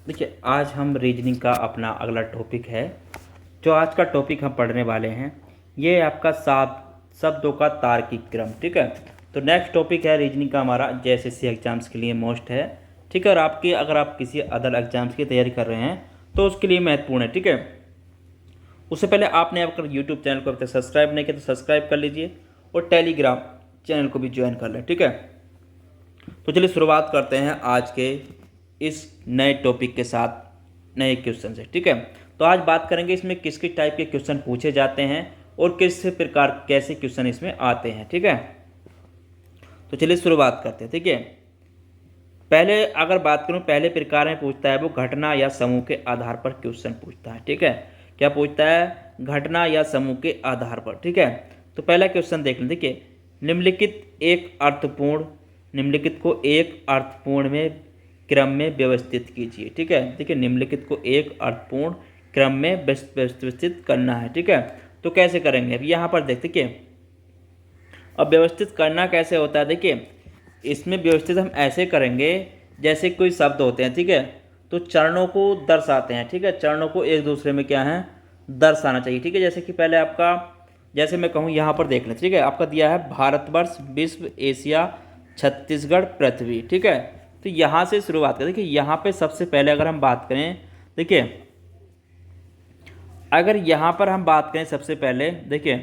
देखिए, आज हम रीजनिंग का अपना अगला टॉपिक है। जो आज का टॉपिक हम पढ़ने वाले हैं, ये है आपका शब्दों का तार्किक क्रम। ठीक है, तो नेक्स्ट टॉपिक है रीजनिंग का हमारा, जेएसएससी एग्जाम्स के लिए मोस्ट है। ठीक है, और आपके अगर आप किसी अदर एग्जाम्स की तैयारी कर रहे हैं तो उसके लिए महत्वपूर्ण है। ठीक है, उससे पहले आपने अगर यूट्यूब चैनल को अभी तक सब्सक्राइब नहीं किया तो सब्सक्राइब कर लीजिए और टेलीग्राम चैनल को भी ज्वाइन कर लें। ठीक है, तो चलिए शुरुआत करते हैं आज के इस नए टॉपिक के साथ, नए क्वेश्चन से। ठीक है, तो आज बात करेंगे इसमें किस किस टाइप के क्वेश्चन पूछे जाते हैं और किस प्रकार कैसे क्वेश्चन इसमें आते हैं। ठीक है, तो चलिए शुरुआत करते हैं। ठीक है, पहले अगर बात करूं, पहले प्रकार में पूछता है वो घटना या समूह के आधार पर क्वेश्चन पूछता है। ठीक है, क्या पूछता है? घटना या समूह के आधार पर। ठीक है, तो पहला क्वेश्चन देख लें। देखिए, निम्नलिखित को एक अर्थपूर्ण में क्रम में व्यवस्थित कीजिए। ठीक है, देखिए निम्नलिखित को एक अर्थपूर्ण क्रम में व्यवस्थित करना है। ठीक है, तो कैसे करेंगे? अब यहाँ पर देखिए, अब व्यवस्थित करना कैसे होता है। देखिए, इसमें व्यवस्थित हम ऐसे करेंगे जैसे कोई शब्द होते हैं। ठीक है, तो चरणों को दर्शाते हैं। ठीक है, चरणों को एक दूसरे में क्या है, दर्शाना चाहिए। ठीक है, जैसे कि पहले आपका, जैसे मैं कहूँ यहाँ पर देख लें। ठीक है, आपका दिया है भारतवर्ष, विश्व, एशिया, छत्तीसगढ़, पृथ्वी। ठीक है, तो यहाँ से शुरुआत करें। देखिए, यहाँ पे सबसे पहले अगर हम बात करें, देखिए अगर यहाँ पर हम बात करें सबसे पहले, देखिए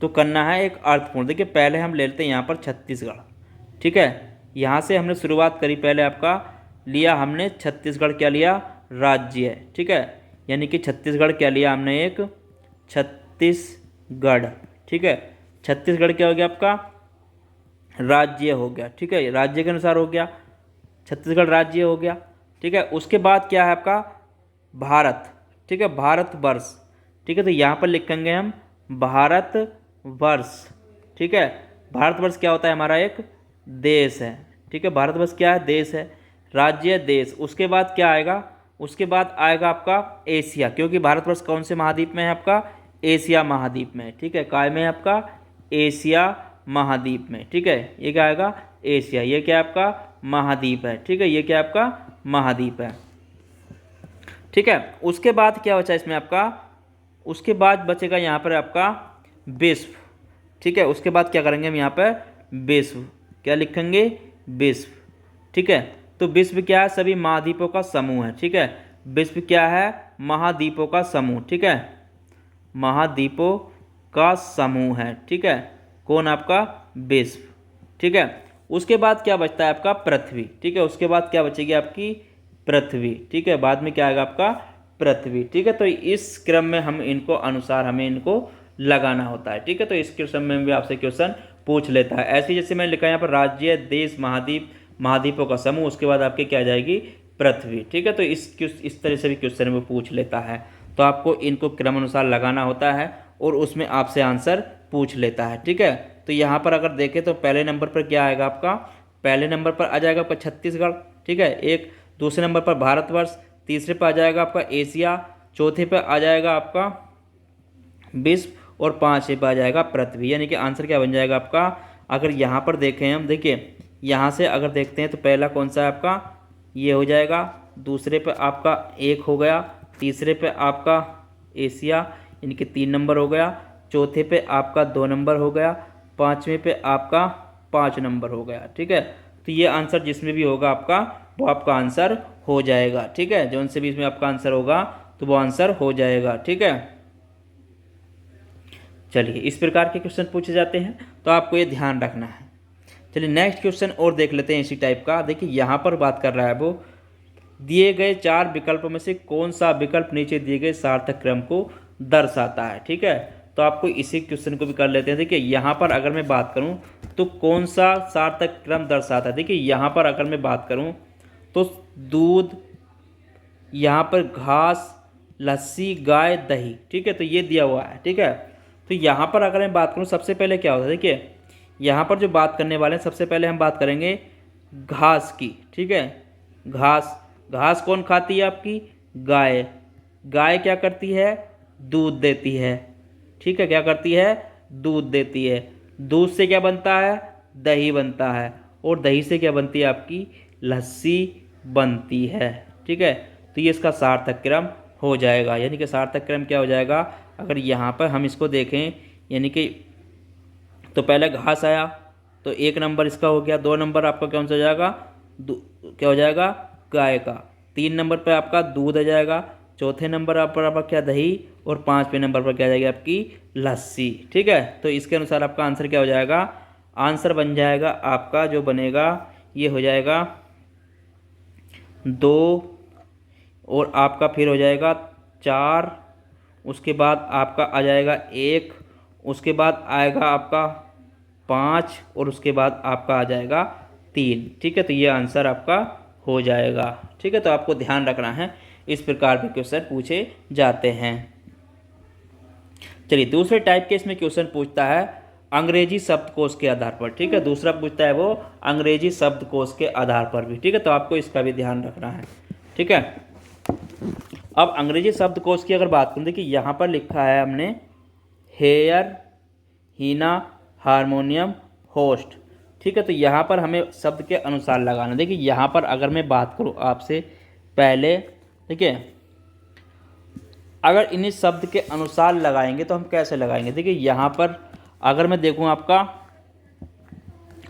तो करना है एक अर्थपूर्ण। देखिए, पहले हम ले लेते हैं यहाँ पर छत्तीसगढ़। ठीक है, यहाँ से हमने शुरुआत करी, पहले आपका लिया हमने छत्तीसगढ़, क्या लिया? राज्य। ठीक है, यानी कि छत्तीसगढ़ क्या लिया हमने? एक छत्तीसगढ़। ठीक है, छत्तीसगढ़ क्या हो गया आपका? राज्य हो गया। ठीक है, राज्य के अनुसार हो गया, छत्तीसगढ़ राज्य हो गया। ठीक है, उसके बाद क्या है आपका? भारत। ठीक है, भारतवर्ष। ठीक है, तो यहाँ पर लिखेंगे हम भारतवर्ष। ठीक है, भारतवर्ष क्या होता है? हमारा एक देश है। ठीक है, भारतवर्ष क्या है? देश है। राज्य, देश। उसके बाद क्या आएगा? उसके बाद आएगा आपका एशिया, क्योंकि भारतवर्ष कौन से महाद्वीप में है? आपका एशिया महाद्वीप में। ठीक है, काय में है? आपका एशिया महाद्वीप में। ठीक है, ये क्या आएगा? एशिया। ये क्या है? आपका महाद्वीप है। ठीक है, ये क्या है? आपका महाद्वीप है। ठीक है, उसके बाद क्या बचा इसमें आपका? उसके बाद बचेगा यहाँ पर आपका विश्व। ठीक है, उसके बाद क्या करेंगे हम यहाँ पर? विश्व। क्या लिखेंगे? विश्व। ठीक है, तो विश्व क्या है? सभी महाद्वीपों का समूह है। ठीक है, विश्व क्या है? महाद्वीपों का समूह। ठीक है, महाद्वीपों का समूह है। ठीक है, कौन? आपका विश्व। ठीक है, उसके बाद क्या बचता है आपका? पृथ्वी। ठीक है, उसके बाद क्या बचेगी आपकी? पृथ्वी। ठीक है, बाद में क्या आएगा आपका? पृथ्वी। ठीक है, तो इस क्रम में हम इनको अनुसार हमें इनको लगाना होता है। ठीक है, तो इस क्वेश्चन में भी आपसे क्वेश्चन पूछ लेता है। ऐसे जैसे मैंने लिखा है यहाँ पर राज्य, देश, महाद्वीप, महाद्वीपों का समूह, उसके बाद आपके क्या आ जाएगी? पृथ्वी। ठीक है, तो इस तरह से भी क्वेश्चन वो पूछ लेता है। तो आपको इनको क्रम अनुसार लगाना होता है और उसमें आपसे आंसर पूछ लेता है। ठीक है, तो यहाँ पर अगर देखें तो पहले नंबर पर क्या आएगा आपका? पहले नंबर पर आ जाएगा आपका छत्तीसगढ़। ठीक है, एक। दूसरे नंबर पर भारतवर्ष, तीसरे पर आ जाएगा आपका एशिया, चौथे पर आ जाएगा आपका विश्व और पाँचवें पर आ जाएगा पृथ्वी। यानी कि आंसर क्या बन जाएगा आपका? अगर यहाँ पर देखें हम, देखिए यहाँ से अगर देखते हैं तो पहला कौन सा है आपका? ये हो जाएगा। दूसरे पे आपका एक हो गया, तीसरे पे आपका एशिया यानी कि 3 नंबर हो गया, चौथे पे आपका 2 नंबर हो गया, पाँचवें पे आपका 5 नंबर हो गया। ठीक है, तो ये आंसर जिसमें भी होगा आपका वो आपका आंसर हो जाएगा। ठीक है, जो उनसे भी इसमें आपका आंसर होगा तो वो आंसर हो जाएगा। ठीक है, चलिए इस प्रकार के क्वेश्चन पूछे जाते हैं, तो आपको ये ध्यान रखना है। चलिए नेक्स्ट क्वेश्चन और देख लेते हैं इसी टाइप का। देखिए यहाँ पर बात कर रहा है वो, दिए गए 4 विकल्पों में से कौन सा विकल्प नीचे दिए गए सार्थक क्रम को दर्शाता है। ठीक है, तो आपको इसी क्वेश्चन को भी कर लेते हैं। देखिए यहाँ पर अगर मैं बात करूँ तो कौन सा सार्थक क्रम दर्शाता है। देखिए यहाँ पर अगर मैं बात करूँ तो दूध, यहाँ पर घास, लस्सी, गाय, दही। ठीक है, तो ये दिया हुआ है। ठीक है, तो यहाँ पर अगर मैं बात करूँ सबसे पहले क्या होता है, देखिए यहाँ पर जो बात करने वाले हैं सबसे पहले हम बात करेंगे घास की। ठीक है, घास। घास कौन खाती है? आपकी गाय। गाय क्या करती है? दूध देती है। ठीक है, क्या करती है? दूध देती है। दूध से क्या बनता है? दही बनता है। और दही से क्या बनती है? आपकी लस्सी बनती है। ठीक है, तो तो ये इसका सार्थक क्रम हो जाएगा। यानी कि सार्थक क्रम क्या हो जाएगा, अगर यहाँ पर हम इसको देखें, यानी कि तो पहले घास आया तो 1 नंबर इसका हो गया, 2 नंबर आपका कौन सा हो जाएगा, क्या हो जाएगा, गाय का। 3 नंबर पर आपका दूध आ जाएगा, चौथे नंबर पर आपका क्या, दही, और 5वें नंबर पर क्या आ जाएगी आपकी लस्सी। ठीक है, तो इसके अनुसार आपका आंसर क्या हो जाएगा, आंसर बन जाएगा आपका जो बनेगा ये हो जाएगा 2, और आपका फिर हो जाएगा 4, उसके बाद आपका आ जाएगा 1, उसके बाद आएगा आपका 5, और उसके बाद आपका आ जाएगा 3। ठीक है, तो ये आंसर आपका हो जाएगा। ठीक है, तो आपको ध्यान रखना है, इस प्रकार के क्वेश्चन पूछे जाते हैं। चलिए दूसरे टाइप के इसमें क्वेश्चन पूछता है अंग्रेजी शब्दकोश के आधार पर। ठीक है, दूसरा पूछता है वो अंग्रेजी शब्दकोश के आधार पर भी। ठीक है, तो आपको इसका भी ध्यान रखना है। ठीक है, अब अंग्रेजी शब्दकोश की अगर बात करें, देखिए यहाँ पर लिखा है हमने हेयर, हीना, हारमोनियम, होस्ट। ठीक है, तो यहाँ पर हमें शब्द के अनुसार लगाना। देखिए यहाँ पर अगर मैं बात करूँ आपसे पहले, ठीक है, अगर इन्हीं शब्द के अनुसार लगाएंगे तो हम कैसे लगाएंगे। देखिए यहाँ पर अगर मैं देखूँ आपका,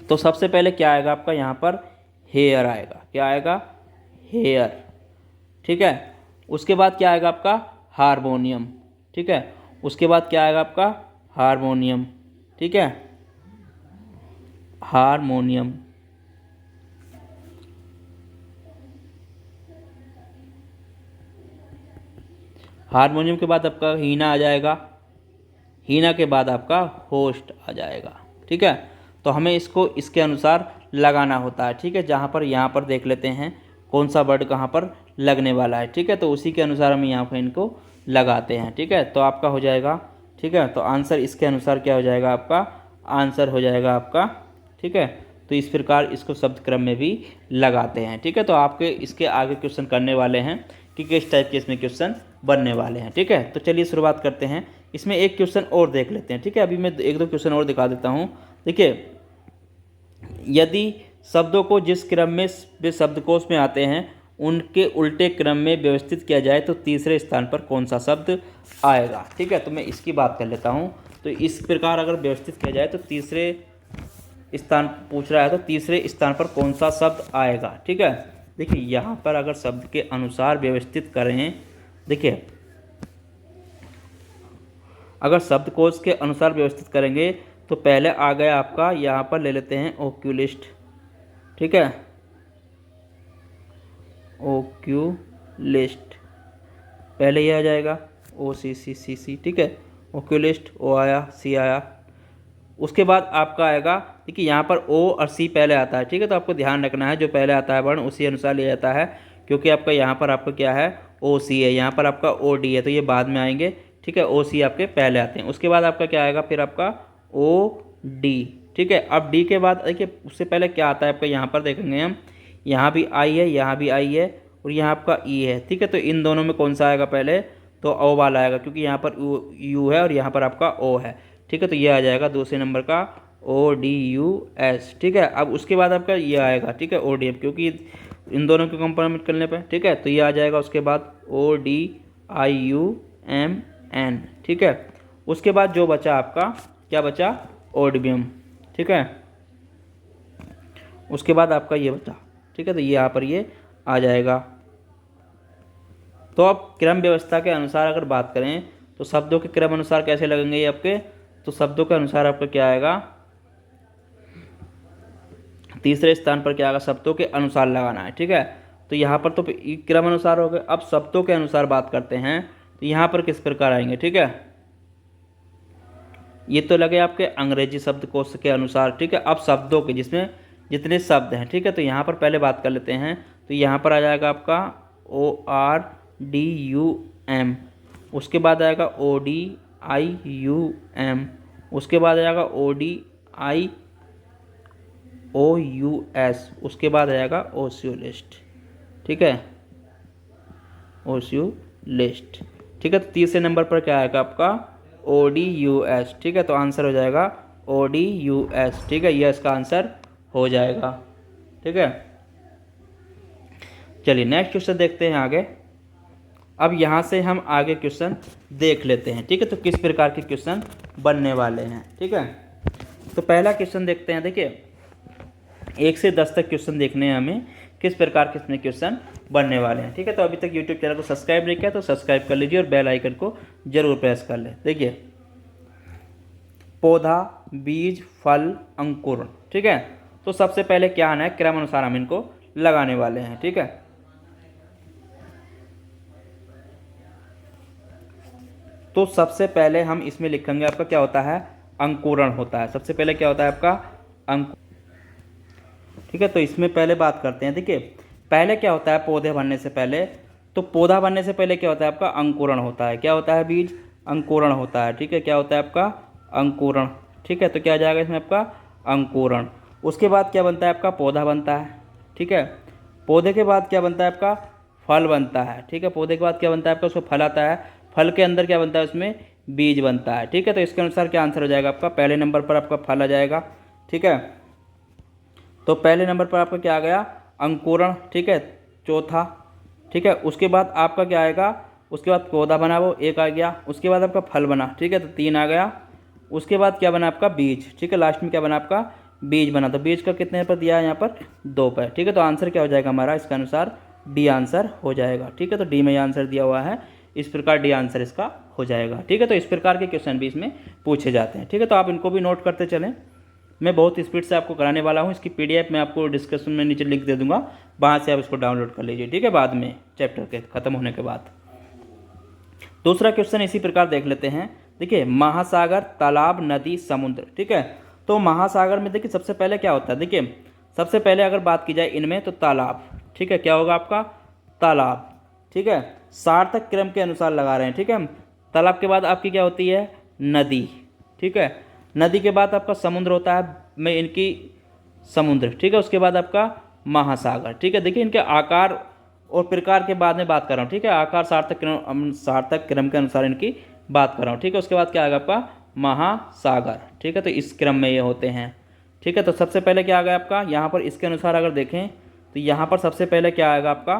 तो सबसे पहले क्या आएगा आपका, यहाँ पर हेयर आएगा। क्या आएगा, हेयर। ठीक है, उसके बाद क्या आएगा आपका, हारमोनियम। ठीक है, उसके बाद क्या आएगा आपका, हारमोनियम। ठीक है, हारमोनियम। हारमोनियम के बाद आपका हीना आ जाएगा, हीना के बाद आपका होस्ट आ जाएगा। ठीक है, तो हमें इसको इसके अनुसार लगाना होता है। ठीक है, जहाँ पर यहाँ पर देख लेते हैं कौन सा वर्ड कहाँ पर लगने वाला है। ठीक है, तो उसी के अनुसार हम यहाँ पर इनको लगाते हैं। ठीक है, तो आपका हो जाएगा। ठीक है, तो आंसर इसके अनुसार क्या हो जाएगा, आपका आंसर हो जाएगा आपका। ठीक है, तो इस प्रकार इसको शब्द क्रम में भी लगाते हैं। ठीक है, तो आपके इसके आगे क्वेश्चन करने वाले हैं कि किस टाइप के इसमें क्वेश्चन बनने वाले हैं। ठीक है, तो चलिए शुरुआत करते हैं। इसमें एक क्वेश्चन और देख लेते हैं। ठीक है, अभी मैं 1-2 क्वेश्चन और दिखा देता हूँ। देखिए, यदि शब्दों को जिस क्रम में वे शब्दकोश में आते हैं उनके उल्टे क्रम में व्यवस्थित किया जाए तो तीसरे स्थान पर कौन सा शब्द आएगा। ठीक है, तो मैं इसकी बात कर लेता हूँ। तो इस प्रकार अगर व्यवस्थित किया जाए तो तीसरे स्थान पूछ रहा है, तो तीसरे स्थान पर कौन सा शब्द आएगा। ठीक है, देखिए यहाँ पर अगर शब्द के अनुसार व्यवस्थित करें, देखिए अगर शब्दकोश के अनुसार व्यवस्थित करेंगे तो पहले आ गया आपका, यहाँ पर ले लेते हैं ओक्यूलिस्ट। ठीक है, ओक्यूलिस्ट पहले ये आ जाएगा, OCCCC। ठीक है, ओक्यूलिस्ट, O आया, C आया। उसके बाद आपका आएगा, देखिए यहाँ पर O और C पहले आता है। ठीक है, तो आपको ध्यान रखना है जो पहले आता है वर्ण उसी अनुसार लिया जाता है, क्योंकि आपका यहाँ पर आपका क्या है, OC है, यहाँ पर आपका OD है, तो ये बाद में आएंगे। ठीक है, OC आपके पहले आते हैं। उसके बाद आपका क्या आएगा, फिर आपका OD। ठीक है, अब D के बाद देखिए उससे पहले क्या आता है आपका, यहाँ पर देखेंगे हम, यहाँ भी I है, यहाँ भी I है, और यहाँ आपका E है। ठीक है, तो इन दोनों में कौन सा आएगा पहले, तो O वाला आएगा, क्योंकि यहाँ पर U है और यहाँ पर आपका O है। ठीक है, तो ये आ जाएगा दूसरे नंबर का ODUS। ठीक है, अब उसके बाद आपका ये आएगा। ठीक है, ODM, क्योंकि इन दोनों को कंप्लीमेंट करने पे। ठीक है, तो ये आ जाएगा। उसके बाद ODIUMN। ठीक है, उसके बाद जो बचा आपका, क्या बचा, ओडबियम। ठीक है, उसके बाद आपका ये बचा। ठीक है, तो ये यहाँ पर ये आ जाएगा। तो अब क्रम व्यवस्था के अनुसार अगर बात करें तो शब्दों के क्रम अनुसार कैसे लगेंगे ये आपके, तो शब्दों के अनुसार आपका क्या आएगा, तीसरे स्थान पर क्या आएगा, शब्दों के अनुसार लगाना है। ठीक है, तो यहाँ पर तो क्रम अनुसार हो गए। अब शब्दों के अनुसार बात करते हैं तो यहाँ पर किस प्रकार आएंगे। ठीक है, ये तो लगे आपके अंग्रेजी शब्दकोश के अनुसार। ठीक है, अब शब्दों के जिसमें जितने शब्द हैं। ठीक है, तो यहाँ पर पहले बात कर लेते हैं। तो यहाँ पर आ जाएगा आपका ORDUM, उसके बाद आएगा ODIUM, उसके बाद आएगा ODIOUS, उसके बाद आएगा OCULIST। ठीक है, OCULIST। ठीक है, तो तीसरे नंबर पर क्या आएगा आपका, ODUS। ठीक है, तो आंसर हो जाएगा ODUS। ठीक है, ये इसका आंसर हो जाएगा। ठीक है, चलिए नेक्स्ट क्वेश्चन देखते हैं आगे। अब यहाँ से हम आगे क्वेश्चन देख लेते हैं, ठीक है। तो किस प्रकार के क्वेश्चन बनने वाले हैं, ठीक है। तो पहला क्वेश्चन देखते हैं। देखिए 1 से 10 तक क्वेश्चन देखने हैं हमें, किस प्रकार के इसमें क्वेश्चन बनने वाले हैं, ठीक है। तो अभी तक यूट्यूब चैनल को सब्सक्राइब नहीं किया तो सब्सक्राइब कर लीजिए और बेल आइकन को जरूर प्रेस कर लें। देखिए पौधा, बीज, फल, अंकुरण, ठीक है। तो सबसे पहले क्या आना है, क्रम अनुसार हम इनको लगाने वाले हैं, ठीक है। तो सबसे पहले हम इसमें लिखेंगे आपका क्या होता है, अंकुरण होता है। सबसे पहले क्या होता है आपका अंकुरण, ठीक है। तो इसमें पहले बात करते हैं। देखिए पहले क्या होता है पौधे बनने से पहले, तो पौधा बनने से पहले क्या होता है आपका अंकुरण होता है। क्या होता है बीज, अंकुरण होता है, ठीक है। क्या होता है आपका अंकुरण, ठीक है। तो क्या आ जाएगा इसमें आपका अंकुरण। उसके बाद क्या बनता है आपका पौधा बनता है, ठीक है। पौधे के बाद क्या बनता है आपका फल बनता है, ठीक है। पौधे के बाद क्या बनता है आपका उसको फल आता है, फल के अंदर क्या बनता है उसमें बीज बनता है, ठीक है। तो इसके अनुसार क्या आंसर हो जाएगा आपका, पहले नंबर पर आपका फल आ जाएगा, ठीक है। तो पहले नंबर पर आपका क्या आ गया अंकुरण, ठीक है, चौथा, ठीक है। उसके बाद आपका क्या आएगा, उसके बाद पौधा बना वो 1 आ गया, उसके बाद आपका फल बना, ठीक है, तो 3 आ गया। उसके बाद क्या बना आपका बीज, ठीक है, लास्ट में क्या बना आपका बीज बना। तो बीज का कितने पर दिया है यहाँ पर 2 पर, ठीक है। तो आंसर क्या हो जाएगा हमारा इसका अनुसार डी आंसर हो जाएगा, ठीक है। तो डी में आंसर दिया हुआ है, इस प्रकार डी आंसर इसका हो जाएगा, ठीक है। तो इस प्रकार के क्वेश्चन भी इसमें पूछे जाते हैं, ठीक है। तो आप इनको भी नोट करते चलें, मैं बहुत स्पीड से आपको कराने वाला हूँ। इसकी पीडीएफ मैं आपको डिस्क्रिप्शन में नीचे लिंक दे दूंगा, वहाँ से आप इसको डाउनलोड कर लीजिए, ठीक है, बाद में चैप्टर के ख़त्म होने के बाद। दूसरा क्वेश्चन इसी प्रकार देख लेते हैं। देखिए महासागर, तालाब, नदी, समुद्र, ठीक है। तो महासागर में देखिए सबसे पहले क्या होता है, देखिए सबसे पहले अगर बात की जाए इनमें तो तालाब, ठीक है, क्या होगा आपका तालाब, ठीक है। सार्थक क्रम के अनुसार लगा रहे हैं, ठीक है। तालाब के बाद आपकी क्या होती है नदी, ठीक है। नदी के बाद आपका समुद्र होता है, मैं इनकी समुद्र, ठीक है। उसके बाद आपका महासागर, ठीक है। देखिए इनके आकार और प्रकार के बाद में बात कर रहा हूँ, ठीक है। आकार सार्थक क्रम के अनुसार इनकी बात कर रहा हूँ, ठीक है। उसके बाद क्या आएगा आपका महासागर, ठीक है। तो इस क्रम में ये होते हैं, ठीक है। तो सबसे पहले क्या आ गया आपका यहाँ पर इसके अनुसार अगर देखें तो यहाँ पर सबसे पहले क्या आएगा आपका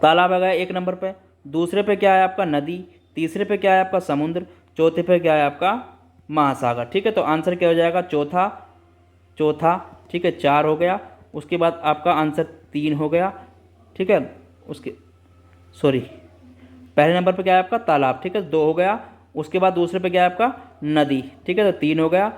तालाब आ गया 1 नंबर पे, दूसरे पे क्या है आपका नदी, तीसरे पे क्या है आपका समुद्र, चौथे पे क्या है आपका महासागर, ठीक है। तो आंसर क्या हो जाएगा चौथा, ठीक है, 4 हो गया। उसके बाद आपका आंसर 3 हो गया, ठीक है। पहले नंबर पे क्या है आपका तालाब, ठीक है, 2 हो गया। उसके बाद दूसरे पे क्या है आपका नदी, ठीक है, तो 3 हो गया।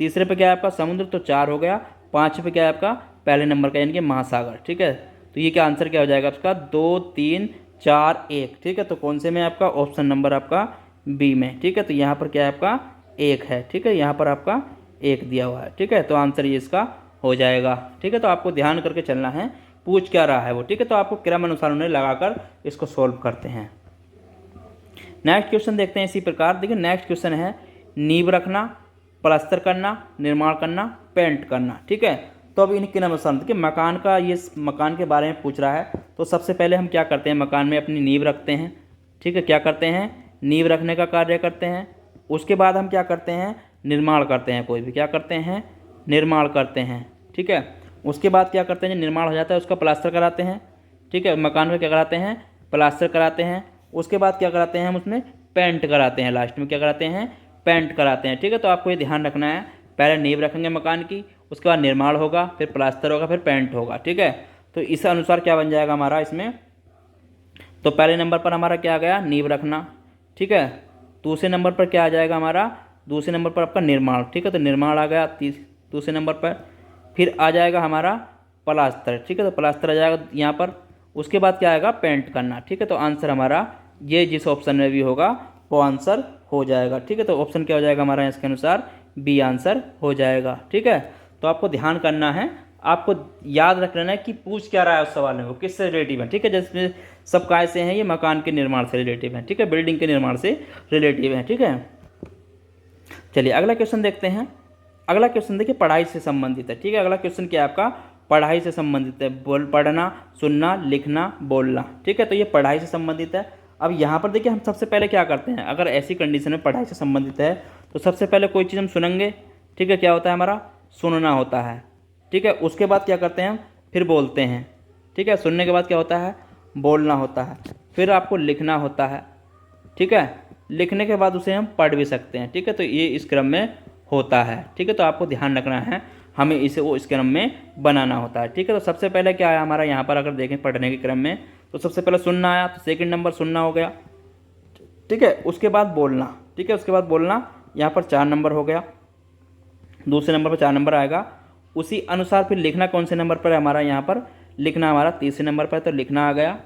तीसरे पे क्या है आपका समुद्र, तो 4 हो गया। 5 पे क्या है आपका पहले नंबर का यानी कि महासागर, ठीक है। तो ये क्या आंसर क्या हो जाएगा आपका 2, 3, 4, 1, ठीक है। तो कौन से में आपका ऑप्शन नंबर आपका बी में, ठीक है। तो यहाँ पर क्या है आपका 1 है, ठीक है, यहाँ पर आपका 1 दिया हुआ है, ठीक है। तो आंसर ये इसका हो जाएगा, ठीक है। तो आपको ध्यान करके चलना है पूछ क्या रहा है वो, ठीक है। तो आपको क्रम अनुसार उन्हें लगाकर इसको सोल्व करते हैं। नेक्स्ट क्वेश्चन देखते हैं इसी प्रकार। देखिए नेक्स्ट क्वेश्चन है नींव रखना, प्लास्टर करना, निर्माण करना, पेंट करना, ठीक है। तो अब इनके अनुसार देखिए मकान का ये मकान के बारे में पूछ रहा है। तो सबसे पहले हम क्या करते हैं मकान में अपनी नींव रखते हैं, ठीक है। क्या करते हैं नींव रखने का कार्य करते हैं। उसके बाद हम क्या करते हैं निर्माण करते हैं, कोई भी क्या करते हैं निर्माण करते हैं, ठीक है। उसके बाद क्या करते हैं निर्माण हो जाता है उसका प्लास्टर कराते हैं, ठीक है। मकान में क्या कराते हैं प्लास्टर कराते हैं। उसके बाद क्या कराते हैं हम उसमें पेंट कराते हैं, लास्ट में क्या कराते हैं पेंट कराते हैं, ठीक है। तो आपको ये ध्यान रखना है पहले नींव रखेंगे मकान की, उसके बाद निर्माण होगा, फिर प्लास्टर होगा, फिर पेंट होगा, ठीक है। तो इस अनुसार क्या बन जाएगा हमारा इसमें, तो पहले नंबर पर हमारा क्या आ गया नींव रखना, ठीक है। दूसरे नंबर पर क्या आ जाएगा हमारा दूसरे नंबर पर आपका निर्माण, ठीक है। तो निर्माण आ गया दूसरे नंबर पर। फिर आ जाएगा हमारा प्लास्टर, ठीक है। तो प्लास्टर आ जाएगा यहाँ पर। उसके बाद क्या आएगा पेंट करना, ठीक है। तो आंसर हमारा ये जिस ऑप्शन में भी होगा वो आंसर हो जाएगा, ठीक है। तो ऑप्शन क्या हो जाएगा हमारा इसके अनुसार बी आंसर हो जाएगा, ठीक है। तो आपको ध्यान करना है, आपको याद रख लेना है कि पूछ क्या रहा है उस सवाल में, वो किससे रिलेटिव है, ठीक है। जैसे सब काय से हैं ये मकान के निर्माण से रिलेटिव है, ठीक है, बिल्डिंग के निर्माण से रिलेटिव है, ठीक है। चलिए अगला क्वेश्चन देखते हैं। अगला क्वेश्चन देखिए पढ़ाई से संबंधित है, ठीक है। अगला क्वेश्चन क्या है आपका पढ़ाई से संबंधित है, पढ़ना, सुनना, लिखना, बोलना, ठीक है। तो ये पढ़ाई से संबंधित है। अब यहाँ पर देखिए हम सबसे पहले क्या करते हैं, अगर ऐसी कंडीशन में पढ़ाई से संबंधित है तो सबसे पहले कोई चीज़ हम सुनेंगे, ठीक है। क्या होता है हमारा सुनना होता है, ठीक है। उसके बाद क्या करते हैं हम फिर बोलते हैं, ठीक है। सुनने के बाद क्या होता है बोलना होता है, फिर आपको लिखना होता है, ठीक है। लिखने के बाद उसे हम पढ़ भी सकते हैं, ठीक है। तो ये इस क्रम में होता है, ठीक है। तो आपको ध्यान रखना है, हमें इसे वो इस क्रम में बनाना होता है, ठीक है। तो सबसे पहले क्या आया हमारा यहाँ पर, अगर देखें पढ़ने के क्रम में, तो सबसे पहले सुनना आया, तो सेकंड नंबर सुनना हो गया, ठीक है। उसके बाद बोलना, ठीक है। उसके बाद बोलना, यहाँ पर 4 नंबर हो गया, दूसरे नंबर पर 4 नंबर आएगा। उसी अनुसार फिर लिखना कौन से नंबर पर है हमारा, यहाँ पर लिखना हमारा तीसरे नंबर पर, तो लिखना आ गया,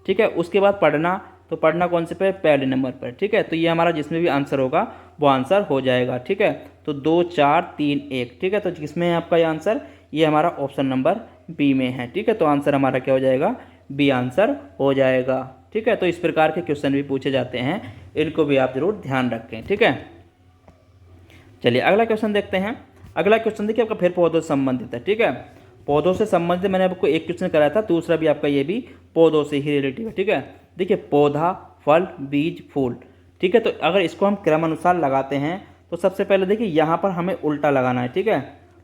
ठीक है। उसके बाद पढ़ना, तो पढ़ना कौन से पे, पहले नंबर पर, ठीक है। तो ये हमारा जिसमें भी आंसर होगा वो आंसर हो जाएगा, ठीक है। तो 2 4 3 1, ठीक है। तो किसमें है आपका ये आंसर, ये हमारा ऑप्शन नंबर बी में है, ठीक है। तो आंसर हमारा क्या हो जाएगा, बी आंसर हो जाएगा, ठीक है। तो इस प्रकार के क्वेश्चन भी पूछे जाते हैं, इनको भी आप जरूर ध्यान रखें, ठीक है। चलिए अगला क्वेश्चन देखते हैं। अगला क्वेश्चन देखिए आपका फिर पौधों से संबंधित है, ठीक है। पौधों से संबंधित मैंने आपको एक क्वेश्चन कराया था, दूसरा भी आपका ये भी पौधों से ही रिलेटिव है, ठीक है। देखिए पौधा, फल, बीज, फूल, ठीक है। तो अगर इसको हम क्रम अनुसार लगाते हैं, तो सबसे पहले देखिए यहाँ पर हमें उल्टा लगाना है, ठीक है।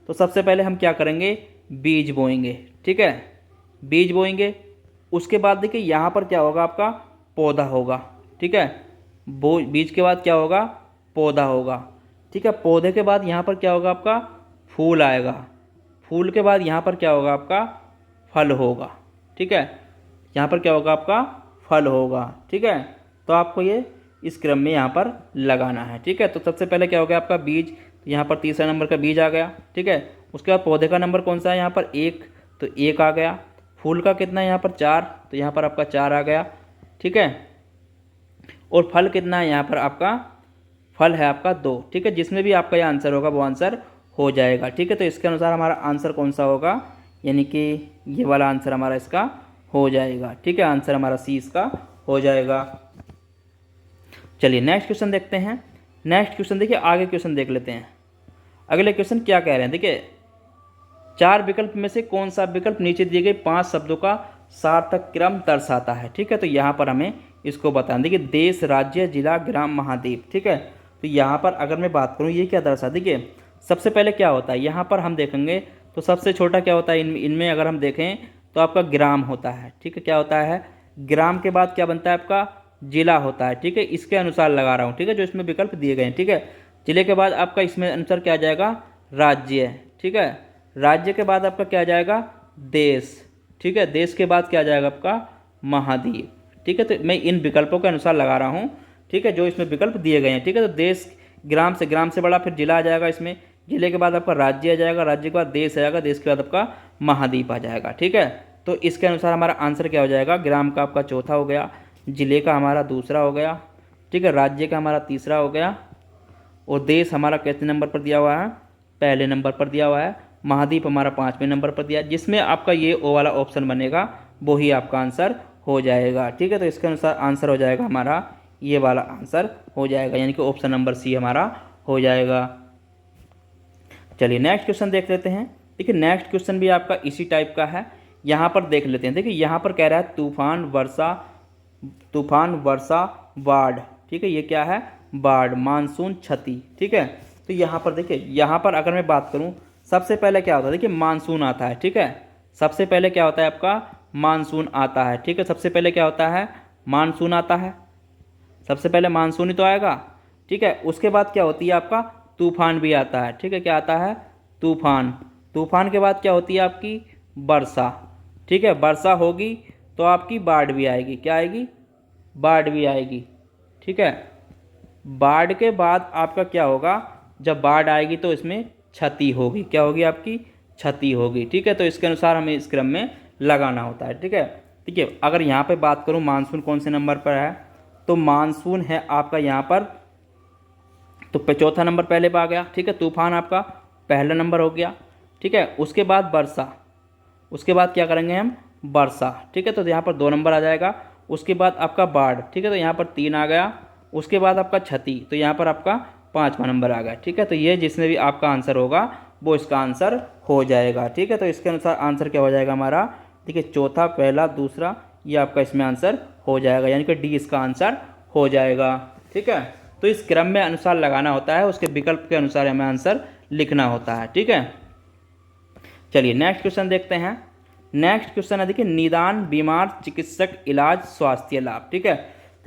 तो सबसे पहले हम क्या करेंगे, बीज बोएंगे, ठीक है, बीज बोएंगे। उसके बाद देखिए यहाँ पर क्या होगा, आपका पौधा होगा, ठीक है। बीज के बाद क्या होगा, पौधा होगा, ठीक है। पौधे के बाद यहाँ पर क्या होगा, आपका फूल आएगा। फूल के बाद यहाँ पर क्या होगा, आपका फल होगा, ठीक है। यहाँ पर क्या होगा, आपका फल होगा, ठीक है। तो आपको ये इस क्रम में यहाँ पर लगाना है, ठीक है। तो सबसे पहले क्या हो गया आपका बीज, तो यहाँ पर तीसरा नंबर का बीज आ गया, ठीक है। उसके बाद पौधे का नंबर कौन सा है यहाँ पर, 1, तो 1 आ गया। फूल का कितना है यहाँ पर, 4, तो यहाँ पर आपका 4 आ गया, ठीक है। और फल कितना है यहाँ पर, आपका फल है आपका 2, ठीक है। जिसमें भी आपका ये आंसर होगा वो आंसर हो जाएगा, ठीक है। तो इसके अनुसार हमारा आंसर कौन सा होगा, यानी कि ये वाला आंसर हमारा इसका हो जाएगा, ठीक है। आंसर हमारा सी इसका हो जाएगा। चलिए नेक्स्ट क्वेश्चन देखते हैं। नेक्स्ट क्वेश्चन देखिए, आगे क्वेश्चन देख लेते हैं। अगले क्वेश्चन क्या कह रहे हैं, देखिए 4 विकल्प में से कौन सा विकल्प नीचे दिए गए 5 शब्दों का सार्थक क्रम दर्शाता है, ठीक है। तो यहाँ पर हमें इसको बताना, देखिए देश, राज्य, जिला, ग्राम, महाद्वीप, ठीक है। तो यहाँ पर अगर मैं बात करूँ, ये क्या दर्शा, देखिए सबसे पहले क्या होता है, यहाँ पर हम देखेंगे तो सबसे छोटा क्या होता है, इनमें अगर हम देखें तो आपका ग्राम होता है, ठीक है। क्या होता है, ग्राम के बाद क्या बनता है, आपका जिला होता है, ठीक है। इसके अनुसार लगा रहा हूँ, ठीक है, जो इसमें विकल्प दिए गए हैं, ठीक है। जिले के बाद आपका इसमें अनुसार क्या आ जाएगा, राज्य, ठीक है। राज्य के बाद आपका क्या आ जाएगा, देश, ठीक है। देश के बाद क्या आ जाएगा, आपका महाद्वीप, ठीक है। तो मैं इन विकल्पों के अनुसार लगा रहा हूँ, ठीक है, जो इसमें विकल्प दिए गए हैं, ठीक है। तो देश, ग्राम से बड़ा, फिर जिला आ जाएगा इसमें, जिले के बाद आपका राज्य आ जाएगा, राज्य के बाद देश आ जाएगा, देश के बाद आपका महाद्वीप आ जाएगा, ठीक है। तो इसके अनुसार हमारा आंसर क्या हो जाएगा, ग्राम का आपका चौथा हो गया, जिले का हमारा दूसरा हो गया, ठीक है, राज्य का हमारा तीसरा हो गया, और देश हमारा कितने नंबर पर दिया हुआ है, पहले नंबर पर दिया हुआ है, महाद्वीप हमारा 5वें नंबर पर दिया। जिसमें आपका ये ओ वाला ऑप्शन बनेगा वो ही आपका आंसर हो जाएगा, ठीक है। तो इसके अनुसार आंसर हो जाएगा हमारा ये वाला आंसर हो जाएगा, यानी कि ऑप्शन नंबर सी हमारा हो जाएगा। चलिए नेक्स्ट क्वेश्चन देख लेते हैं। देखिए नेक्स्ट क्वेश्चन भी आपका इसी टाइप का है, यहाँ पर देख लेते हैं। देखिए यहाँ पर कह रहा है तूफान, वर्षा, बाढ़, ठीक है। ये क्या है, बाढ़, मानसून, क्षति, ठीक है। तो यहाँ पर देखिए, यहाँ पर अगर मैं बात करूँ, सबसे पहले क्या होता है, देखिए मानसून आता है, ठीक है। सबसे पहले क्या होता है, आपका मानसून आता है, ठीक है। सबसे पहले क्या होता है, मानसून आता है, सबसे पहले मानसून ही तो आएगा, ठीक है। उसके बाद क्या होती है, आपका तूफान भी आता है, ठीक है। क्या आता है, तूफान। तूफान के बाद क्या होती है, आपकी वर्षा, ठीक है। वर्षा होगी तो आपकी बाढ़ भी आएगी, क्या आएगी, बाढ़ भी आएगी, ठीक है। बाढ़ के बाद आपका क्या होगा, जब बाढ़ आएगी तो इसमें क्षति होगी, क्या होगी, आपकी क्षति होगी, ठीक है। तो इसके अनुसार हमें इस क्रम में लगाना होता है, ठीक है। देखिए अगर यहाँ पे बात करूँ मानसून कौन से नंबर पर है, तो मानसून है आपका यहाँ पर, तो चौथा नंबर पहले पर आ गया, ठीक है। तूफान आपका पहला नंबर हो गया, ठीक है। उसके बाद वर्षा, उसके बाद क्या करेंगे हम, वर्षा, ठीक है। तो यहाँ पर 2 नंबर आ जाएगा। उसके बाद आपका बाढ़, ठीक है, तो यहाँ पर 3 आ गया। उसके बाद आपका क्षति, तो यहाँ पर आपका 5वां नंबर आ गया, ठीक है। तो ये जिसमें भी आपका आंसर होगा वो इसका आंसर हो जाएगा, ठीक है। तो इसके अनुसार आंसर क्या हो जाएगा हमारा, देखिए चौथा, पहला, दूसरा, ये आपका इसमें आंसर हो जाएगा, यानी कि डी इसका आंसर हो जाएगा, ठीक है। तो इस क्रम में अनुसार लगाना होता है, उसके विकल्प के अनुसार हमें आंसर लिखना होता है, ठीक है। चलिए नेक्स्ट क्वेश्चन देखते हैं। नेक्स्ट क्वेश्चन है देखिए, निदान, बीमार, चिकित्सक, इलाज, स्वास्थ्य लाभ। ठीक है,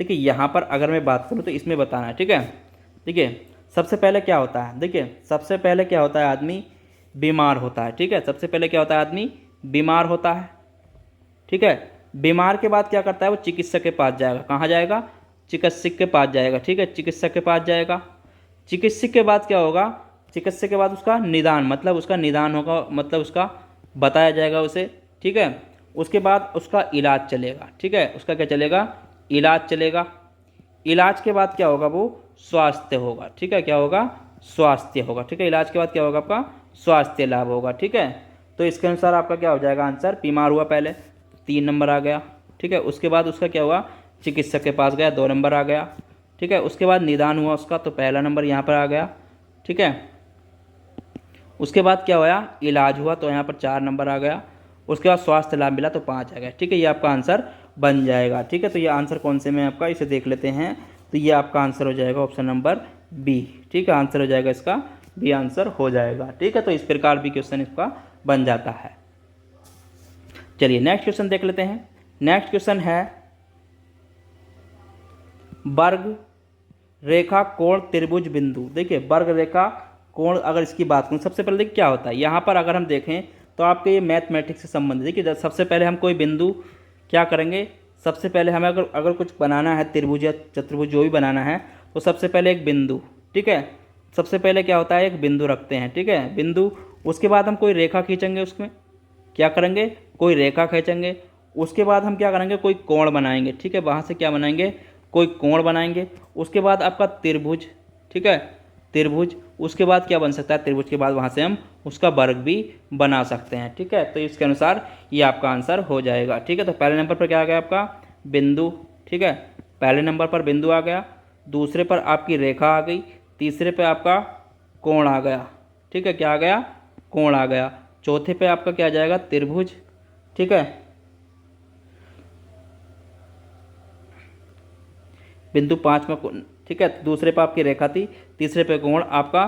देखिए यहाँ पर अगर मैं बात करूँ तो इसमें बताना है। ठीक है, देखिए सबसे पहले क्या होता है, देखिए सबसे पहले क्या होता है, आदमी बीमार होता है। ठीक है, सबसे पहले क्या होता है, आदमी बीमार होता है। ठीक है, बीमार के बाद क्या करता है, वो चिकित्सक के पास जाएगा। कहाँ जाएगा, चिकित्सक के पास जाएगा। ठीक है, चिकित्सक के पास जाएगा। चिकित्सक के बाद क्या होगा, चिकित्सक के बाद उसका निदान, मतलब उसका निदान होगा, मतलब उसका बताया जाएगा उसे। ठीक है, उसके बाद उसका इलाज चलेगा। ठीक है, उसका क्या चलेगा, इलाज चलेगा। इलाज के बाद क्या होगा, वो स्वास्थ्य होगा। ठीक है, क्या होगा, स्वास्थ्य होगा। ठीक है, इलाज के बाद क्या होगा, आपका स्वास्थ्य लाभ होगा। ठीक है, तो इसके अनुसार आपका क्या हो जाएगा आंसर, बीमार हुआ पहले 3 नंबर आ गया। ठीक है, उसके बाद उसका क्या हुआ, चिकित्सक के पास गया 2 नंबर आ गया। ठीक है, उसके बाद निदान हुआ उसका, तो पहला नंबर यहाँ पर आ गया। ठीक है, उसके बाद क्या हुआ, इलाज हुआ, तो यहाँ पर 4 नंबर आ गया। उसके बाद स्वास्थ्य लाभ मिला तो 5 आ गया। ठीक है, ये आपका आंसर बन जाएगा। ठीक है, तो ये आंसर कौन से में आपका, इसे देख लेते हैं। तो ये आपका आंसर हो जाएगा ऑप्शन नंबर बी। ठीक है, आंसर हो जाएगा इसका बी, आंसर हो जाएगा। ठीक है, तो इस प्रकार भी क्वेश्चन इसका बन जाता है। चलिए नेक्स्ट क्वेश्चन देख लेते हैं। नेक्स्ट क्वेश्चन है वर्ग, रेखा, कोण, त्रिभुज, बिंदु। देखिए वर्ग, रेखा, कोण, अगर इसकी बात करूँ, सबसे पहले देखिए क्या होता है यहाँ पर, अगर हम देखें तो आपके ये मैथमेटिक्स से संबंधित। देखिए सबसे पहले हम कोई बिंदु क्या करेंगे, सबसे पहले हमें अगर कुछ बनाना है, त्रिभुज या चतुर्भुज जो भी बनाना है, तो सबसे पहले एक बिंदु। ठीक है, सबसे पहले क्या होता है, एक बिंदु रखते हैं। ठीक है, बिंदु, उसके बाद हम कोई रेखा खींचेंगे, उसमें क्या करेंगे, कोई रेखा खींचेंगे। उसके बाद हम क्या करेंगे, कोई कोण बनाएंगे। ठीक है, वहाँ से क्या बनाएंगे, कोई कोण बनाएंगे। उसके बाद आपका त्रिभुज। ठीक है, त्रिभुज, उसके बाद क्या बन सकता है, त्रिभुज के बाद वहाँ से हम उसका वर्ग भी बना सकते हैं। ठीक है, तो इसके अनुसार ये आपका आंसर हो जाएगा। ठीक है, तो पहले नंबर पर क्या आ गया आपका, बिंदु। ठीक है, पहले नंबर पर बिंदु आ गया, दूसरे पर आपकी रेखा आ गई, तीसरे पे आपका कोण आ गया। ठीक है, क्या आ गया, कोण आ गया। चौथे पे आपका क्या आ जाएगा, त्रिभुज। ठीक है, बिंदु 5 में, ठीक है, दूसरे पे आपकी रेखा थी, तीसरे पे कोण आपका,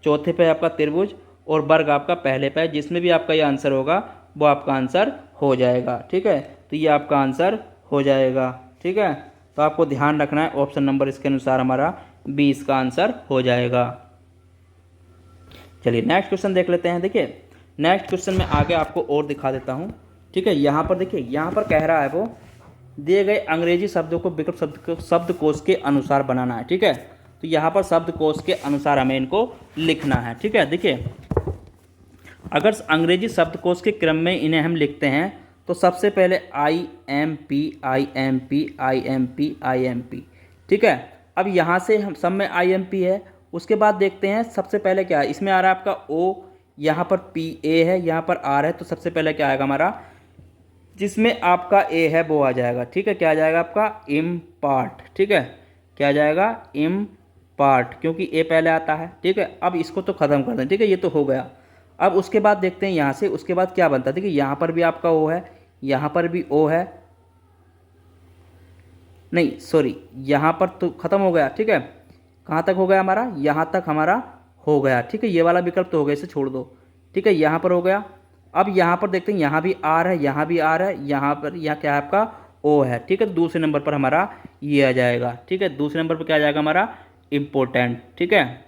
चौथे पे आपका त्रिभुज, और वर्ग आपका पहले पे, जिसमें भी आपका ये आंसर होगा वो आपका आंसर हो जाएगा। ठीक है, तो ये आपका आंसर हो जाएगा। ठीक है, तो आपको ध्यान रखना है ऑप्शन नंबर इसके अनुसार हमारा 20 का आंसर हो जाएगा। चलिए नेक्स्ट क्वेश्चन देख लेते हैं। देखिए नेक्स्ट क्वेश्चन में आगे आपको और दिखा देता हूँ। ठीक है, यहाँ पर देखिए, यहाँ पर कह रहा है वो दिए गए अंग्रेजी शब्दों को विकल्प शब्दकोश के अनुसार बनाना है। ठीक है, तो यहाँ पर शब्दकोश के अनुसार हमें इनको लिखना है। ठीक है, देखिए अगर अंग्रेजी शब्दकोश के क्रम में इन्हें हम लिखते हैं तो सबसे पहले I am P, I am P, I am P, I am P. ठीक है, अब यहाँ से हम सब में आई एम पी है। उसके बाद देखते हैं सबसे पहले क्या है, इसमें आ रहा है आपका ओ, यहाँ पर पी ए है, यहाँ पर आर है, तो सबसे पहले क्या आएगा हमारा, जिसमें आपका ए है वो आ जाएगा। ठीक है, क्या आ जाएगा आपका, इम्पार्ट। ठीक है, क्या आ जाएगा, इम्पार्ट, क्योंकि ए पहले आता है। ठीक है, अब इसको तो ख़त्म कर दें। ठीक है, ये तो हो गया। अब उसके बाद देखते हैं यहाँ से, उसके बाद क्या बनता है। देखिए यहाँ पर भी आपका ओ है, यहाँ पर भी ओ है, नहीं सॉरी, यहाँ पर तो ख़त्म हो गया। ठीक है, कहाँ तक हो गया हमारा, यहाँ तक हमारा हो गया। ठीक है, ये वाला विकल्प तो हो गया, इसे छोड़ दो। ठीक है, यहाँ पर हो गया। अब यहाँ पर देखते हैं, यहाँ भी आर है, यहाँ भी आर है, यहाँ पर यहाँ क्या है आपका ओ है। ठीक है, तो दूसरे नंबर पर हमारा ये आ जाएगा। ठीक है, दूसरे नंबर पर क्या आ जाएगा हमारा, इम्पोर्टेंट। ठीक है,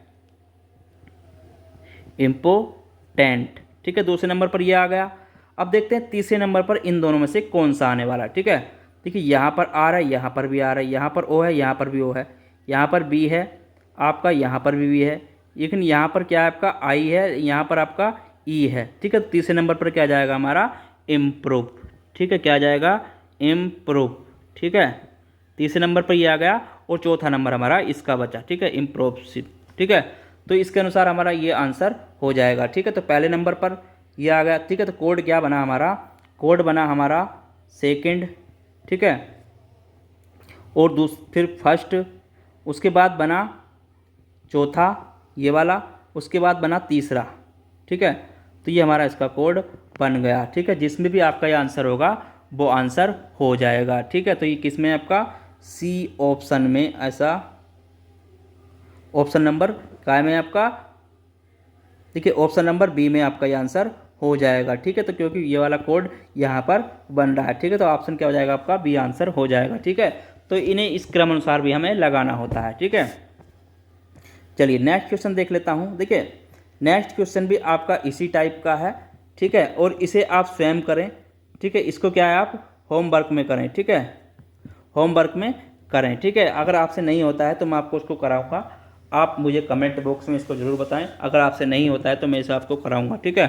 इम्पोर्टेंट। ठीक है, दूसरे नंबर पर ये आ गया। अब देखते हैं तीसरे नंबर पर इन दोनों में से कौन सा आने वाला है। ठीक है, देखिए यहाँ पर आर है, यहाँ पर भी आर है, यहाँ पर ओ है, यहाँ पर भी ओ है, यहाँ पर बी है आपका, यहाँ पर भी है, लेकिन यहाँ पर क्या है आपका आई है, यहाँ पर आपका ई है। ठीक है, तीसरे नंबर पर क्या जाएगा हमारा, इम्प्रूव। ठीक है, क्या जाएगा, इम्प्रूव। ठीक है, तीसरे नंबर पर ये आ गया, और चौथा नंबर हमारा इसका बचा। ठीक है, इम्प्रूव। ठीक है, तो इसके अनुसार हमारा ये आंसर हो जाएगा। ठीक है, तो पहले नंबर पर ये आ गया। ठीक है, तो कोड क्या बना हमारा, कोड बना हमारा सेकंड। ठीक है, और फिर फर्स्ट, उसके बाद बना चौथा ये वाला, उसके बाद बना तीसरा। ठीक है, तो ये हमारा इसका कोड बन गया। ठीक है, जिसमें भी आपका ये आंसर होगा वो आंसर हो जाएगा। ठीक है, तो ये किस में आपका, सी ऑप्शन में, ऐसा ऑप्शन नंबर काय में आपका, देखिए ऑप्शन नंबर बी में आपका ये आंसर हो जाएगा। ठीक है, तो क्योंकि ये वाला कोड यहाँ पर बन रहा है। ठीक है, तो ऑप्शन क्या हो जाएगा आपका, बी आंसर हो जाएगा। ठीक है, तो इन्हें इस क्रम अनुसार भी हमें लगाना होता है। ठीक है, चलिए नेक्स्ट क्वेश्चन देख लेता हूँ। देखिए नेक्स्ट क्वेश्चन भी आपका इसी टाइप का है। ठीक है, और इसे आप स्वयं करें। ठीक है, इसको क्या है आप होमवर्क में करें। ठीक है, होमवर्क में करें। ठीक है, अगर आपसे नहीं होता है तो मैं आपको उसको कराऊंगा, आप मुझे कमेंट बॉक्स में इसको ज़रूर बताएं। अगर आपसे नहीं होता है तो मैं इसे आपको कराऊंगा। ठीक है,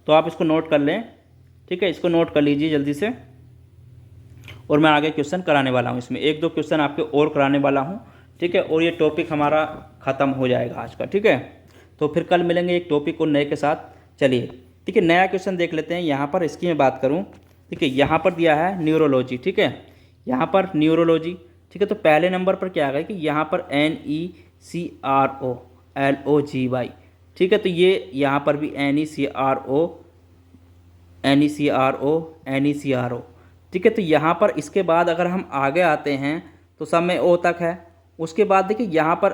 तो आप इसको नोट कर लें। ठीक है, इसको नोट कर लीजिए जल्दी से, और मैं आगे क्वेश्चन कराने वाला हूँ। इसमें एक दो क्वेश्चन आपके और कराने वाला हूँ। ठीक है, और ये टॉपिक हमारा ख़त्म हो जाएगा आज का। ठीक है, तो फिर कल मिलेंगे एक टॉपिक और नए के साथ। चलिए ठीक है, नया क्वेश्चन देख लेते हैं। यहाँ पर इसकी मैं बात करूँ, ठीक है, यहाँ पर दिया है न्यूरोलॉजी। ठीक है, यहाँ पर न्यूरोलॉजी। ठीक है, तो पहले नंबर पर क्या आ गया कि यहाँ पर NECROLOGY। ठीक है, तो ये यहाँ पर भी NECRO। ठीक है, तो यहाँ पर इसके बाद अगर हम आगे आते हैं तो सब में O तक है। उसके बाद देखिए यहाँ पर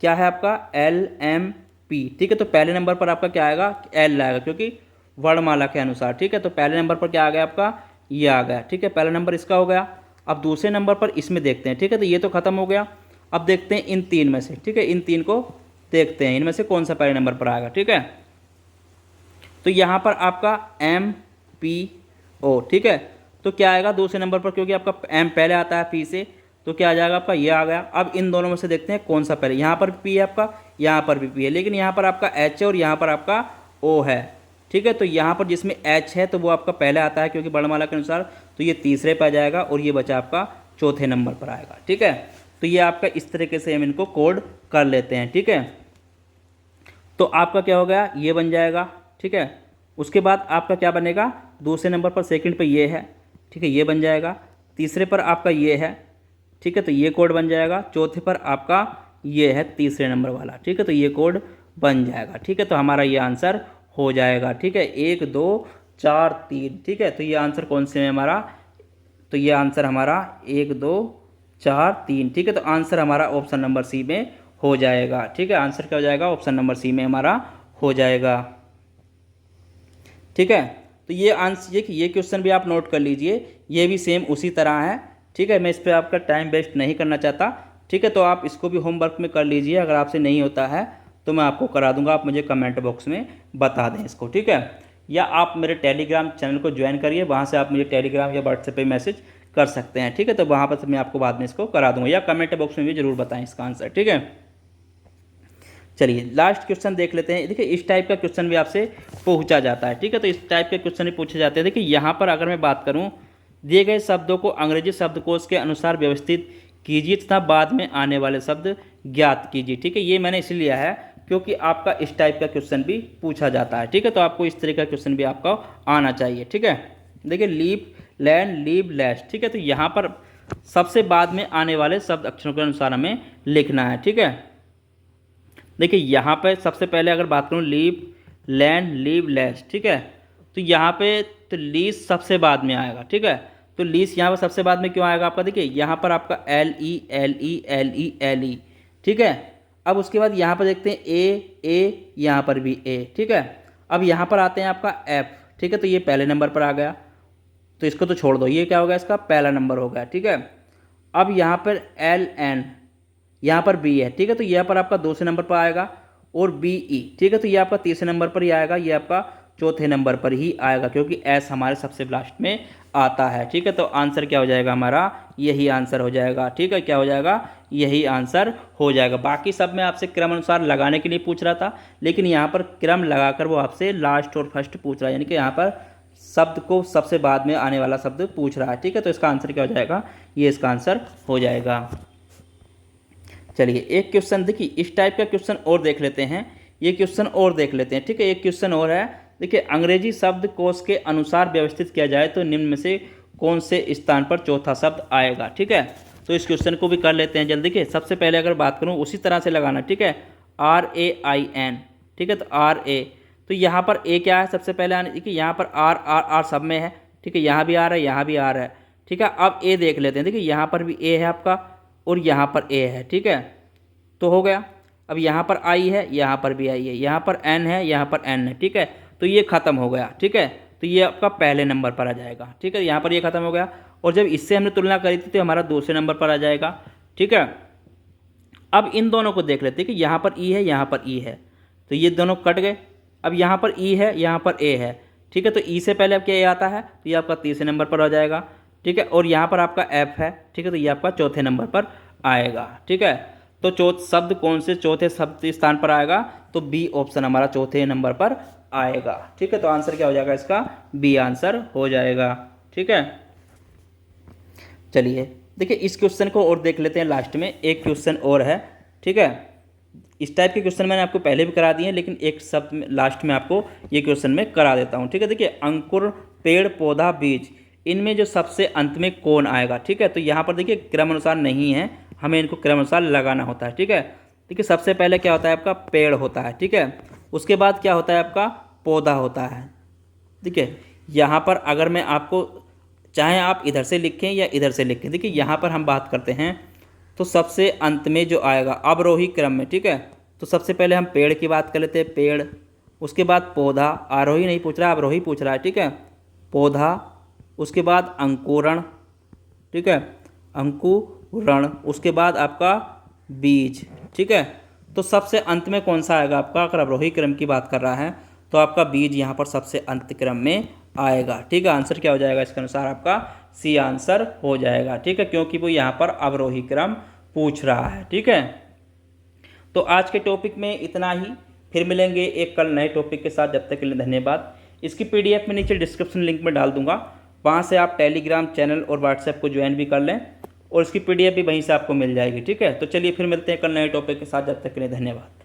क्या है आपका LMP। ठीक है, तो पहले नंबर पर आपका क्या आएगा, L आएगा, क्योंकि वर्णमाला के अनुसार। ठीक है, तो पहले नंबर पर क्या आ गया आपका, ये आ गया। ठीक है, पहला नंबर इसका हो गया। अब दूसरे नंबर पर इसमें देखते हैं। ठीक है, तो ये तो खत्म हो गया। अब देखते हैं इन तीन में से। ठीक है, इन तीन को देखते हैं, इनमें से कौन सा पहले नंबर पर आएगा। ठीक है, तो यहाँ पर आपका MPO। ठीक है, तो क्या आएगा दूसरे नंबर पर, क्योंकि आपका M पहले आता है P से, तो क्या आ जाएगा आपका, ये आ गया। अब इन दोनों में से देखते हैं कौन सा पहले, यहाँ पर P है आपका, यहाँ पर भी P है, लेकिन यहाँ पर आपका H है और यहाँ पर आपका O है। ठीक है, तो यहाँ पर जिसमें H है तो वो आपका पहले आता है क्योंकि वर्णमाला के अनुसार, तो ये तीसरे पर आ जाएगा और ये बचा आपका चौथे नंबर पर आएगा। ठीक है, तो ये आपका इस तरीके से हम इनको कोड कर लेते हैं। ठीक है, तो आपका क्या हो गया, ये बन जाएगा। ठीक है, उसके बाद आपका क्या बनेगा, दूसरे नंबर पर सेकंड पे ये है। ठीक है, ये बन जाएगा। तीसरे पर आपका ये है। ठीक है, तो ये कोड बन जाएगा। चौथे पर आपका ये है तीसरे नंबर वाला। ठीक है, तो ये कोड बन जाएगा। ठीक है, तो हमारा ये आंसर हो जाएगा। ठीक है, 1 2 4 3। ठीक है, तो ये आंसर कौन से में हमारा, तो ये आंसर हमारा 1 2 4 3। ठीक है, तो आंसर हमारा ऑप्शन नंबर सी में हो जाएगा। ठीक है, आंसर क्या हो जाएगा, ऑप्शन नंबर सी में हमारा हो जाएगा। ठीक है, तो ये आंसर, ये क्वेश्चन भी आप नोट कर लीजिए, ये भी सेम उसी तरह है। ठीक है, मैं इस पर आपका टाइम वेस्ट नहीं करना चाहता। ठीक है, तो आप इसको भी होमवर्क में कर लीजिए। अगर आपसे नहीं होता है तो मैं आपको करा दूंगा, आप मुझे कमेंट बॉक्स में बता दें इसको। ठीक है, या आप मेरे टेलीग्राम चैनल को ज्वाइन करिए, वहाँ से आप मुझे टेलीग्राम या व्हाट्सएप पे मैसेज कर सकते हैं। ठीक है, तो वहाँ पर मैं आपको बाद में इसको करा दूंगा, या कमेंट बॉक्स में भी ज़रूर बताएं इसका आंसर। ठीक है, चलिए लास्ट क्वेश्चन देख लेते हैं। देखिए इस टाइप का क्वेश्चन भी आपसे पूछा जाता है। ठीक है, तो इस टाइप के क्वेश्चन भी पूछे जाते हैं। देखिए यहाँ पर अगर मैं बात करूँ, दिए गए शब्दों को अंग्रेजी शब्दकोश के अनुसार व्यवस्थित कीजिए तथा बाद में आने वाले शब्द ज्ञात कीजिए। ठीक है, ये मैंने इसलिए लिया है क्योंकि आपका इस टाइप का क्वेश्चन भी पूछा जाता है। ठीक है, तो आपको इस तरह का क्वेश्चन भी आपका आना चाहिए। ठीक है, देखिए लीप लैंड लीव लैश। ठीक है, तो यहाँ पर सबसे बाद में आने वाले शब्द अक्षरों के अनुसार हमें लिखना है। ठीक है, देखिए यहाँ पे सबसे पहले अगर बात करूँ, लीव लैंड लीव लैश। ठीक है, तो यहाँ पे तो लीज सबसे बाद में आएगा। ठीक है, तो लीज यहाँ पर सबसे बाद में क्यों आएगा आपका, देखिए यहाँ पर आपका LE। ठीक है, अब उसके बाद यहाँ पर देखते हैं ए, यहाँ पर भी ए। ठीक है, अब यहाँ पर आते हैं आपका F। ठीक है, तो ये पहले नंबर पर आ गया, तो इसको तो छोड़ दो, ये क्या हो गया, इसका पहला नंबर हो गया। ठीक है, अब यहाँ पर LN, यहाँ पर B है। ठीक है, तो यहाँ पर आपका दूसरे नंबर पर आएगा, और BE। ठीक है, तो ये आपका तीसरे नंबर पर ही आएगा, ये आपका चौथे नंबर पर ही आएगा, क्योंकि S हमारे सबसे लास्ट में आता है। ठीक है, तो आंसर क्या हो जाएगा हमारा, यही आंसर हो जाएगा। ठीक है, क्या हो जाएगा, यही आंसर हो जाएगा। बाकी सब में आपसे क्रम अनुसार लगाने के लिए पूछ रहा था, लेकिन यहाँ पर क्रम लगाकर वो आपसे लास्ट और फर्स्ट पूछ रहा है, यानी कि यहाँ पर शब्द को सबसे बाद में आने वाला शब्द पूछ रहा है। ठीक है, तो इसका आंसर क्या हो जाएगा, ये इसका आंसर हो जाएगा। चलिए एक क्वेश्चन देखिए इस टाइप का क्वेश्चन और देख लेते हैं, ये क्वेश्चन और देख लेते हैं। ठीक है, एक क्वेश्चन और है। देखिए अंग्रेजी शब्द कोश के अनुसार व्यवस्थित किया जाए तो निम्न में से कौन से स्थान पर चौथा शब्द आएगा। ठीक है, तो इस क्वेश्चन को भी कर लेते हैं जल्दी के। सबसे पहले अगर बात करूँ उसी तरह से लगाना। ठीक है, RAIN। ठीक है, तो RA, तो यहाँ पर A क्या है सबसे पहले आने, देखिए यहाँ पर R सब में है। ठीक है, यहाँ भी R है, यहाँ भी R है। ठीक है, अब A देख लेते हैं। देखिए यहाँ पर भी A है आपका, और यहाँ पर A है। ठीक है, तो हो गया। अब यहाँ पर I है, यहाँ पर भी I है, यहाँ पर N है, यहाँ पर N है। ठीक है, तो ये ख़त्म हो गया, ठीक है। तो ये आपका पहले नंबर पर आ जाएगा, ठीक है। यहाँ पर ये ख़त्म हो गया, और जब इससे हमने तुलना करी थी तो हमारा दूसरे नंबर पर आ जाएगा, ठीक है। अब इन दोनों को देख लेते हैं कि यहाँ पर ई है, यहाँ पर ई है, तो ये दोनों कट गए। अब यहाँ पर ई है, यहाँ पर ए है, ठीक है। तो ई से पहले आपका ए आता है, तो ये आपका तीसरे नंबर पर आ जाएगा, ठीक है। और यहाँ पर आपका एफ है, ठीक है, तो ये आपका चौथे नंबर पर आएगा, ठीक है। तो शब्द कौन से चौथे शब्द स्थान पर आएगा, तो बी ऑप्शन हमारा चौथे नंबर पर आएगा, ठीक है। तो आंसर क्या हो जाएगा इसका, बी आंसर हो जाएगा, ठीक है। चलिए देखिए इस क्वेश्चन को और देख लेते हैं, लास्ट में एक क्वेश्चन और है, ठीक है। इस टाइप के क्वेश्चन मैंने आपको पहले भी करा दिए हैं, लेकिन एक शब्द में लास्ट में आपको ये क्वेश्चन में करा देता हूँ, ठीक है। देखिए अंकुर, पेड़, पौधा, बीज, इनमें जो सबसे अंत में कौन आएगा, ठीक है। तो यहाँ पर देखिए क्रम अनुसार नहीं है, हमें इनको क्रम अनुसार लगाना होता है, ठीक है। देखिए सबसे पहले क्या होता है आपका पेड़ होता है, ठीक है। उसके बाद क्या होता है आपका पौधा होता है, ठीक है। यहाँ पर अगर मैं आपको चाहे आप इधर से लिखें या इधर से लिखें, देखिए यहाँ पर हम बात करते हैं तो सबसे अंत में जो आएगा अवरोही क्रम में, ठीक है। तो सबसे पहले हम पेड़ की बात कर लेते हैं, पेड़, उसके बाद पौधा, आरोही नहीं पूछ रहा अवरोही पूछ रहा है, ठीक है, पौधा, उसके बाद अंकुरण, ठीक है, अंकुरण, उसके बाद आपका बीज, ठीक है। तो सबसे अंत में कौन सा आएगा आपका, अगर अवरोही क्रम की बात कर रहा है तो आपका बीज यहाँ पर सबसे अंत क्रम में आएगा, ठीक है। आंसर क्या हो जाएगा इसके अनुसार, आपका सी आंसर हो जाएगा, ठीक है, क्योंकि वो यहाँ पर अवरोही क्रम पूछ रहा है, ठीक है। तो आज के टॉपिक में इतना ही, फिर मिलेंगे एक कल नए टॉपिक के साथ, जब तक के लिए धन्यवाद। इसकी पीडीएफ में नीचे डिस्क्रिप्शन लिंक में डाल दूंगा, वहाँ से आप टेलीग्राम चैनल और व्हाट्सएप को ज्वाइन भी कर लें, और इसकी पीडीएफ भी वहीं से आपको मिल जाएगी, ठीक है। तो चलिए फिर मिलते हैं कल नए टॉपिक के साथ, जब तक के लिए धन्यवाद।